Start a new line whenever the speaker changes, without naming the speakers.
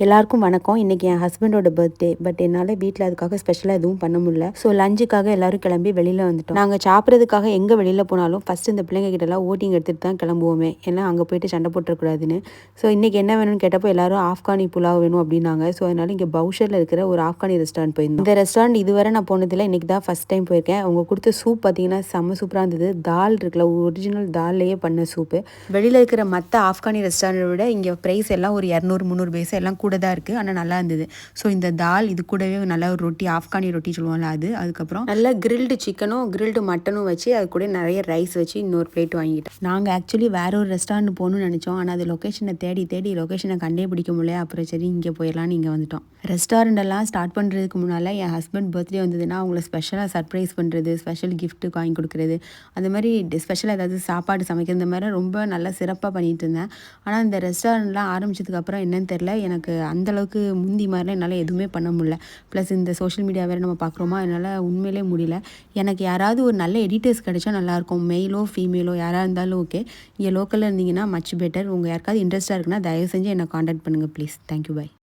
எல்லாருக்கும் வணக்கம். இன்னைக்கு என் ஹஸ்பண்டோட பர்த்டே. பட் என்னால் வீட்டில் அதுக்காக ஸ்பெஷலாக எதுவும் பண்ண முடியல. ஸோ லஞ்சுக்காக எல்லாரும் கிளம்பி வெளியில் வந்துட்டோம். நாங்கள் சாப்பிட்றதுக்காக எங்கே வெளியில் போனாலும் ஃபஸ்ட்டு இந்த பிள்ளைங்க கிட்டலாம் ஓட்டிங் எடுத்துகிட்டு தான் கிளம்புவோமே. ஏன்னா அங்கே போயிட்டு சண்டை போட்டுறக்கூடாதுன்னு. ஸோ இன்றைக்கி என்ன வேணும்னு கேட்டப்போ எல்லாரும் ஆஃப்கானி புலாவ் வேணும் அப்படின்னாங்க. ஸோ அதனால் இங்கே பவுஷரில் இருக்கிற ஒரு ஆஃப்கானி ரெஸ்டாரண்ட் போயிருந்தோம். இந்த ரெஸ்டாரண்ட் இதுவரை நான் போனதில்லை. இன்றைக்கி தான் ஃபஸ்ட் டைம் போயிருக்கேன். அவங்க கொடுத்த சூப் பார்த்தீங்கன்னா செம்ம சூப்பராக இருந்தது. தால் இருக்குல்ல, ஒரிஜினல் தால்லையே பண்ண சூப்பு. வெளியில் இருக்கிற மற்ற ஆஃப்கானி ரெஸ்டாரண்ட்டை விட இங்கே ப்ரைஸ் எல்லாம் ஒரு 200-300 பைசா எல்லாம் கூட தான் இருக்குது. ஆனால் நல்லா இருந்தது. ஸோ இந்த தால் இது கூடவே நல்ல ஒரு ரொட்டி, ஆஃப்கானி ரொட்டி சொல்லுவோம்ல அது, அதுக்கப்புறம் நல்லா கிரில்டு சிக்கனும் கிரில்டு மட்டனும் வச்சு அது கூட நிறைய ரைஸ் வச்சு இன்னொரு பிளேட் வாங்கிட்டோம். நாங்கள் ஆக்சுவலி வேற ஒரு ரெஸ்டாரண்ட் போகணும்னு நினச்சோம். ஆனால் அது லொக்கேஷனை தேடி லொக்கேஷனை கண்டே பிடிக்க முடியல. அப்புறம் சரி இங்கே போயிடலான்னு இங்கே வந்துட்டோம். ரெஸ்டாரண்ட் எல்லாம் ஸ்டார்ட் பண்ணுறதுக்கு முன்னால் என் ஹஸ்பண்ட் பர்த்டே வந்ததுன்னா அவங்கள ஸ்பெஷலாக சர்ப்ரைஸ் பண்ணுறது, ஸ்பெஷல் கிஃப்ட்டு வாங்கி கொடுக்குறது, அந்த மாதிரி ஸ்பெஷலாக ஏதாவது சாப்பாடு சமைக்கிறது, இந்த மாதிரி ரொம்ப நல்லா சிறப்பாக பண்ணிகிட்டு இருந்தேன். ஆனால் இந்த ரெஸ்டாரண்ட்லாம் ஆரம்பித்ததுக்கப்புறம் என்னன்னு தெரில, எனக்கு அந்தளவுக்கு முந்தி மாதிரிலாம் என்னால் எதுவுமே பண்ண முடியல. ப்ளஸ் இந்த சோஷியல் மீடியா வேறு நம்ம பார்க்குறோமா, அதனால் உண்மையிலே முடியல. எனக்கு யாராவது ஒரு நல்ல எடிட்டர்ஸ் கிடைச்சா நல்லாயிருக்கும். மெயிலோ ஃபீமேலோ யாராக இருந்தாலும் ஓகே. இங்கே லோக்கலில் இருந்தீங்கன்னா மச் பெட்டர். உங்கள் யாருக்காவது இன்ட்ரெஸ்ட்டாக இருக்குன்னா தயவு செஞ்சு என்னை காண்டாக்ட் பண்ணுங்கள் ப்ளீஸ். Thank you, by.